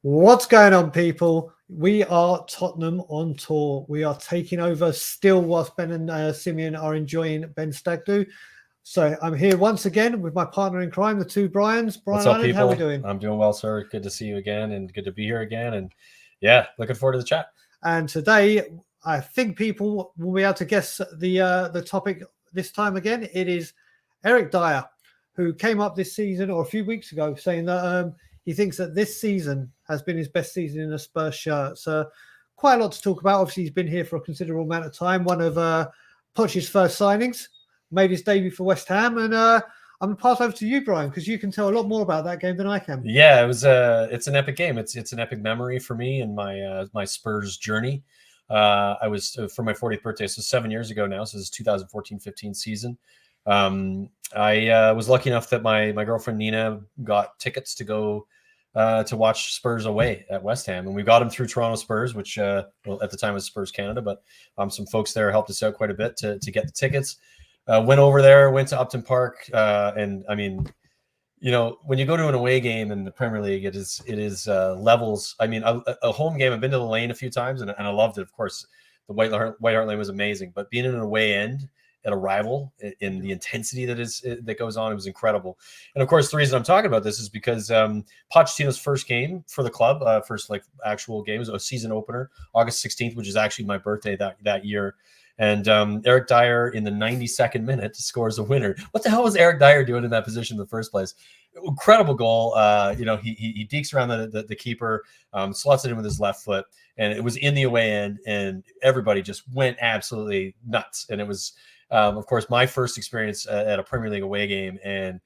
What's going on, people? We are Tottenham on tour. We are taking over still whilst Ben and Simeon are enjoying Ben Stagdo. So I'm here once again with my partner in crime, the two Brians. Brian What's up, Island, people? how are we doing? I'm doing well, sir. Good to see you again and good to be here again. And yeah, looking forward to the chat. And today, I think people will be able to guess the topic this time again. It is Eric Dier, who came up this season or a few weeks ago saying that he thinks that this season has been his best season in a Spurs shirt. So quite a lot to talk about. Obviously, he's been here for a considerable amount of time. One of Poch's first signings, made his debut for West Ham. And I'm going to pass over to you, Brian, because you can tell a lot more about that game than I can. Yeah, it was it's an epic game. It's an epic memory for me in my my Spurs journey. I was for my 40th birthday, so 7 years ago now. So this is 2014-15 season. I was lucky enough that my girlfriend Nina got tickets to go to watch Spurs away at West Ham, and we got them through Toronto Spurs, which well, at the time was Spurs Canada, but some folks there helped us out quite a bit to get the tickets. Went over there, went to Upton Park, and I mean, you know, when you go to an away game in the Premier League, it is levels. I mean, a home game. I've been to the Lane a few times, and I loved it. Of course, the White Hart Lane was amazing, but being in an away end at a rival in the intensity that goes on, it was incredible. And of course, the reason I'm talking about this is because Pochettino's first game for the club, first like actual game, was a season opener, August 16th, which is actually my birthday that year. And Eric Dier in the 92nd minute scores a winner. What the hell was Eric Dier doing in that position in the first place? Incredible goal. You know, he dekes around the keeper, slots it in with his left foot, and it was in the away end, and everybody just went absolutely nuts. And it was, of course, my first experience at a Premier League away game, and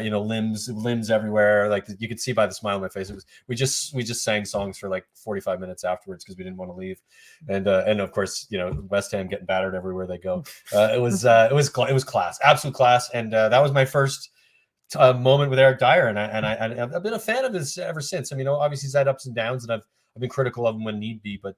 you know, limbs everywhere. Like you could see by the smile on my face. It was we just sang songs for like 45 minutes afterwards because we didn't want to leave, and of course, you know, West Ham getting battered everywhere they go. It was class, absolute class, and that was my first moment with Eric Dier, and I've been a fan of his ever since. I mean, obviously he's had ups and downs, and I've been critical of him when need be, but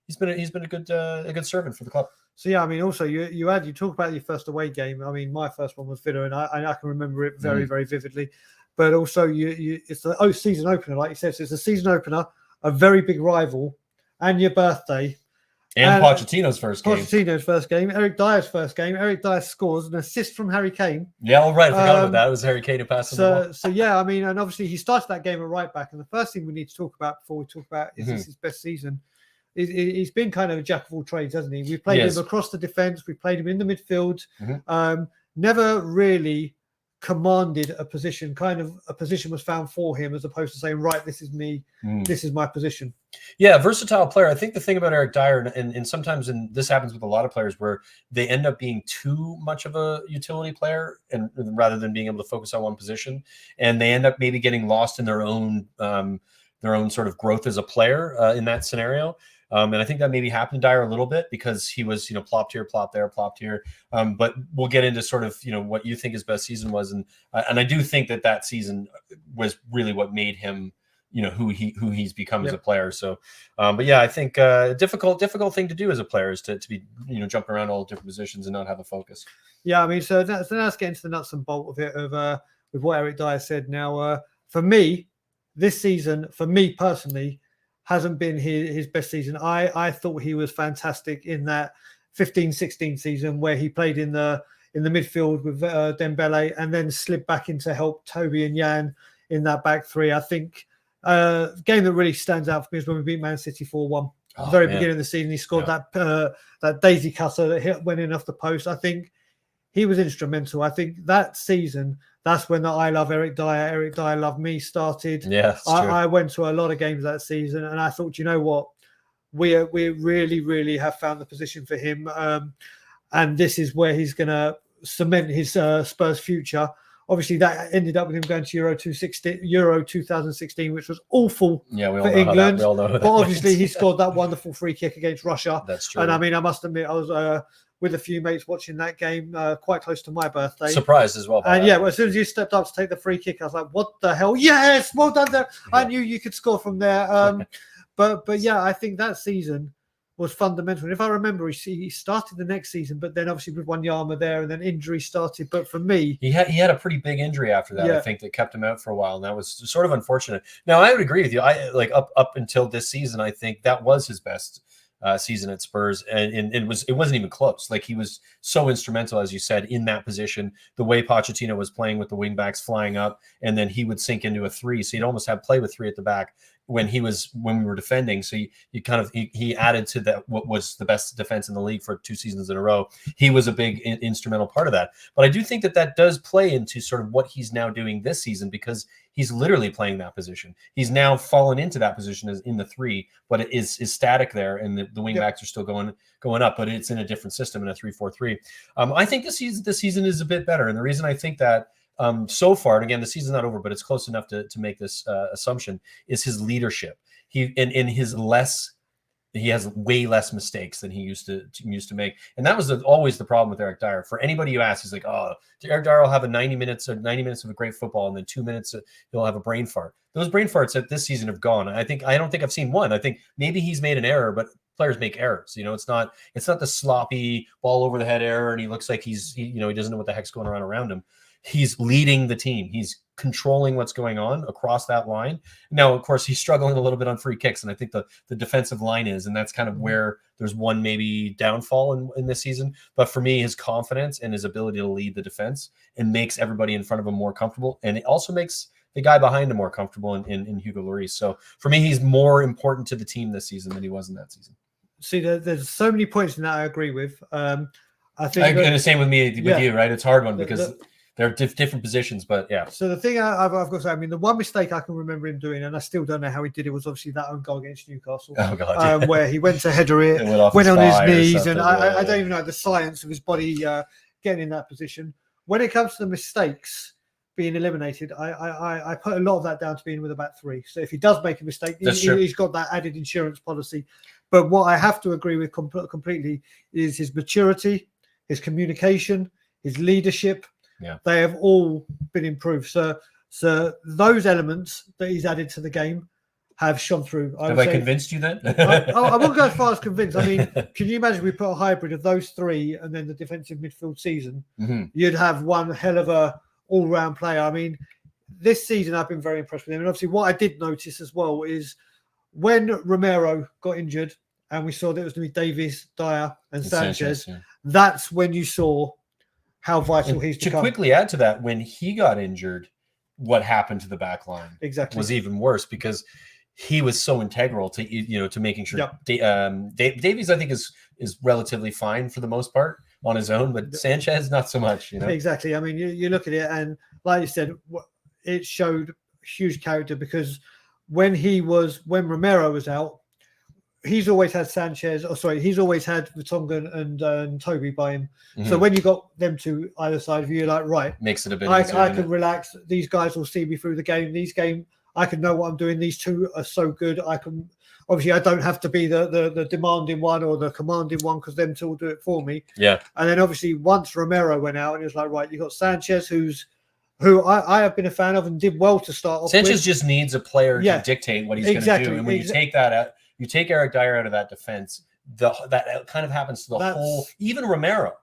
he's been a good servant for the club. So yeah, I mean, also you talk about your first away game. I mean, my first one was Villa, and I can remember it very very vividly. But also, it's the season opener, like you said. So it's a season opener, a very big rival, and your birthday. And Pochettino's first game. Eric Dier's first game. Eric Dier scores an assist from Harry Kane. Yeah, all right. I forgot about that. It was Harry Kane who passed him the ball. So yeah, I mean, and obviously he started that game at right back. And the first thing we need to talk about before we talk about is this his best season. He's been kind of a jack of all trades, hasn't he? We played him across the defense. We played him in the midfield. Never really commanded a position. Kind of a position was found for him, as opposed to saying, right, this is me. This is my position. Yeah, versatile player. I think the thing about Eric Dier, and sometimes this happens with a lot of players, where they end up being too much of a utility player, and rather than being able to focus on one position, and they end up maybe getting lost in their own sort of growth as a player in that scenario. And I think that maybe happened to Dier a little bit because he was, you know, plopped here, plopped there, plopped here. But we'll get into sort of, you know, what you think his best season was, and I do think that season was really what made him, you know, who he's become as a player. So, but yeah, I think difficult thing to do as a player is to be, you know, jumping around all different positions and not have a focus. Yeah, I mean, so let's get into the nuts and bolts of it with what Eric Dier said. Now, for me, this season, for me personally, hasn't been his best season. I thought he was fantastic in that 15-16 season where he played in the midfield with Dembele and then slid back in to help Toby and Jan in that back three. I think game that really stands out for me is when we beat Man City 4-1. Beginning of the season, he scored that daisy cutter that went in off the post. I think he was instrumental. I think that season, that's when the I Love Eric Dier Love Me started. Yeah, I went to a lot of games that season, and I thought, you know what, we really, really have found the position for him, and this is where he's going to cement his Spurs future. Obviously, that ended up with him going to Euro 2016, which was awful for England. But obviously, he scored that wonderful free kick against Russia. That's true. And I mean, I must admit, I was with a few mates watching that game quite close to my birthday. Surprised as well. And yeah, well, as soon as you stepped up to take the free kick, I was like, what the hell? Yes, well done there. I knew you could score from there. But yeah, I think that season was fundamental. And if I remember, he started the next season, but then obviously with Wanyama there, and then injury started. But for me, he had a pretty big injury after that. I think that kept him out for a while, and that was sort of unfortunate. Now I would agree with you. I like up until this season, I think that was his best season at Spurs, and it wasn't even close. Like, he was so instrumental, as you said, in that position. The way Pochettino was playing with the wing backs flying up, and then he would sink into a 3, so you'd almost have play with 3 at the back when we were defending. So he added to that what was the best defense in the league for 2 seasons in a row. He was a big instrumental part of that. But I do think that does play into sort of what he's now doing this season, because he's literally playing that position. He's now fallen into that position as in the 3, but it is static there, and the wing backs are still going up, but it's in a different system, in a 3-4-3. I think this season is a bit better, and the reason I think that so far, and again, the season's not over, but it's close enough to make this assumption, is his leadership. He has way less mistakes than he used to make, and that was always the problem with Eric Dier. For anybody you ask, he's like, "Oh, Eric Dier will have 90 minutes of a great football, and then 2 minutes he'll have a brain fart." Those brain farts that this season have gone. I don't think I've seen one. I think maybe he's made an error, but players make errors. It's not the sloppy ball over the head error, and he looks like he doesn't know what the heck's going on around him. He's leading the team. He's controlling what's going on across that line. Now, of course, he's struggling a little bit on free kicks, and I think the defensive line is, and that's kind of where there's one maybe downfall in this season. But for me, his confidence and his ability to lead the defense and makes everybody in front of him more comfortable, and it also makes the guy behind him more comfortable in Hugo Lloris. So for me, he's more important to the team this season than he was in that season. See, there's so many points in that I agree with. I think, and the same with me, with you, right? It's a hard one because they're different positions, but yeah. So the thing I've got to say, I mean, the one mistake I can remember him doing, and I still don't know how he did it, was obviously that own goal against Newcastle. Oh God, where he went to header it, went on his knees, and I don't even know the science of his body getting in that position. When it comes to the mistakes being eliminated, I put a lot of that down to being with a back 3. So if he does make a mistake, he's got that added insurance policy. But what I have to agree with completely is his maturity, his communication, his leadership. Yeah, they have all been improved. So those elements that he's added to the game have shone through. Have I convinced you then? I won't go as far as convinced. I mean, can you imagine we put a hybrid of those 3 and then the defensive midfield season? You'd have one hell of a all-round player. I mean, this season I've been very impressed with him. And obviously what I did notice as well is when Romero got injured and we saw that it was going to be Davies, Dier and Sanchez, that's when you saw how vital he's become. To quickly add to that, when he got injured, what happened to the back line was even worse, because he was so integral to making sure Davies, I think, is relatively fine for the most part on his own, but Sanchez not so much. Exactly. I mean, you look at it, and like you said, it showed huge character, because when Romero was out, he's always had he's always had Vertonghen and Toby by him. So when you got them to either side of you, you're like, right, makes it a bit easier. I can relax. These guys will see me through the game. I can know what I'm doing. These 2 are so good. I don't have to be the demanding one or the commanding one, because them 2 will do it for me. Yeah. And then obviously once Romero went out, and it was like, right, you got Sanchez, who I have been a fan of and did well to start off Sanchez with. Just needs a player to dictate what he's going to do. And when you take that out, you take Eric Dier out of that defense, that kind of happens to the whole. Even Romero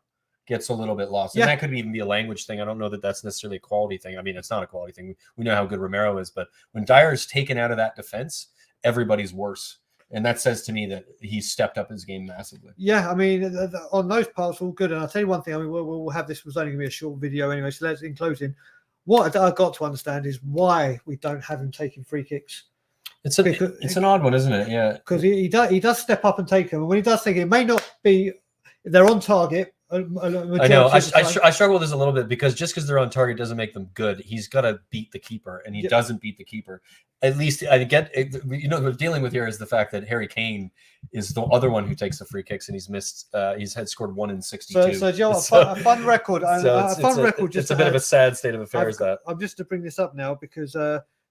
gets a little bit lost. And that could even be a language thing. I don't know that that's necessarily a quality thing. I mean, it's not a quality thing. We know how good Romero is, but when Dier is taken out of that defense, everybody's worse. And that says to me that he's stepped up his game massively. Yeah, I mean, on those parts, all good. And I'll tell you one thing. I mean, we'll have this. Was only going to be a short video anyway, so let's in closing. What I've got to understand is why we don't have him taking free kicks. It's an odd one, isn't it? Yeah, because he does step up and take them, and when he does take it may not be they're on target. I know. I struggle with this a little bit, because just because they're on target doesn't make them good. He's got to beat the keeper, and he doesn't beat the keeper. At least I get. What we're dealing with here is the fact that Harry Kane is the other one who takes the free kicks, and he's missed. He's had scored 1 in 62. So Joe, a fun record. It's a bit of a sad state of affairs. I'm just to bring this up now, because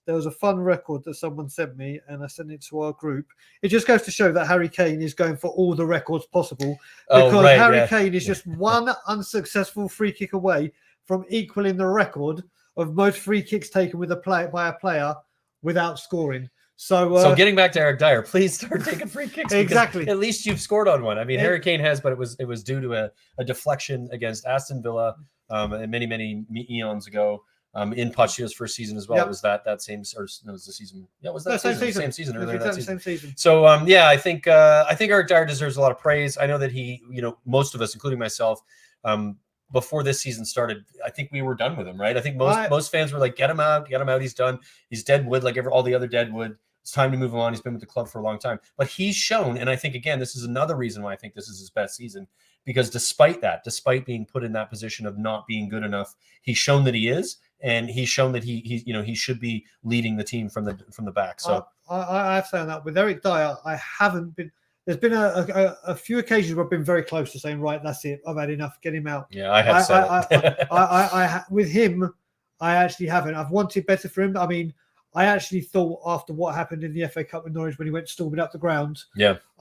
there was a fun record that someone sent me, and I sent it to our group. It just goes to show that Harry Kane is going for all the records possible, because Harry Kane is just one unsuccessful free kick away from equaling the record of most free kicks taken with by a player without scoring. So getting back to Eric Dier, please start taking free kicks. Exactly. At least you've scored on one. I mean, Harry Kane has, but it was due to a deflection against Aston Villa many eons ago. In Pochettino's first season as well. Yep. Was that same, or no, it was the season? Yeah, was that same season earlier that season? Same season. So yeah, I think Eric Dier deserves a lot of praise. I know that he, most of us, including myself, before this season started, I think we were done with him, right? I think most fans were like, get him out, he's done, he's dead wood, like all the other dead wood. It's time to move him on. He's been with the club for a long time, but he's shown, and I think again, this is another reason why I think this is his best season, because despite being put in that position of not being good enough, he's shown that he is. And he's shown that he should be leading the team from the back. So I've found that with Eric Dier, I haven't been. There's been a few occasions where I've been very close to saying, right, that's it, I've had enough, get him out. Yeah, I have said it. With him, I actually haven't. I've wanted better for him. I mean, I actually thought after what happened in the FA Cup with Norwich when he went storming up the ground,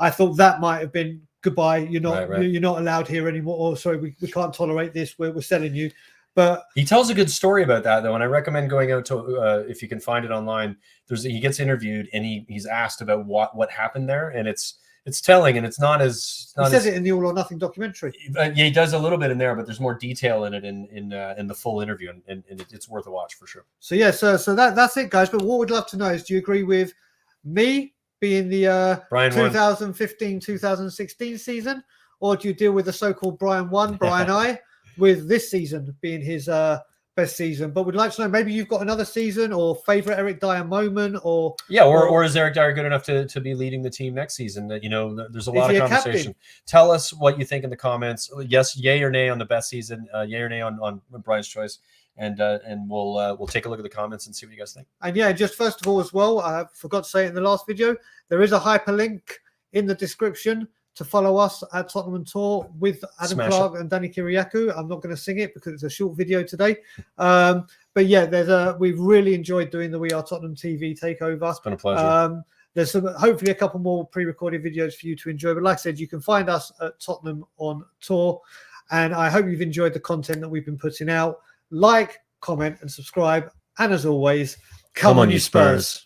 I thought that might have been goodbye. You're not allowed here anymore. Or sorry, we can't tolerate this. We're selling you. But he tells a good story about that, though, and I recommend going out to if you can find it online. He gets interviewed and he's asked about what happened there, and it's telling, and it's not as he says it in the All or Nothing documentary. Yeah, he does a little bit in there, but there's more detail in it in the full interview, and it's worth a watch for sure. So yeah, so that's it, guys. But what we'd love to know is, do you agree with me being the 2015-2016 season, or do you deal with the so-called Brian I? With this season being his best season? But we'd like to know, maybe you've got another season or favorite Eric Dier moment, or is Eric Dier good enough to be leading the team next season? There's a lot of conversation. Tell us what you think in the comments. Yes, yay or nay on the best season, yay or nay on Brian's choice, and we'll take a look at the comments and see what you guys think. And yeah, just first of all as well, I forgot to say it in the last video, there is a hyperlink in the description to follow us at Tottenham Tour with Adam Clark and Danny Kiriakou. I'm not going to sing it because it's a short video today. But yeah, we've really enjoyed doing the We Are Tottenham TV takeover. It's been a pleasure. There's hopefully a couple more pre-recorded videos for you to enjoy. But like I said, you can find us at Tottenham on Tour. And I hope you've enjoyed the content that we've been putting out. Like, comment, and subscribe. And as always, come on, you Spurs.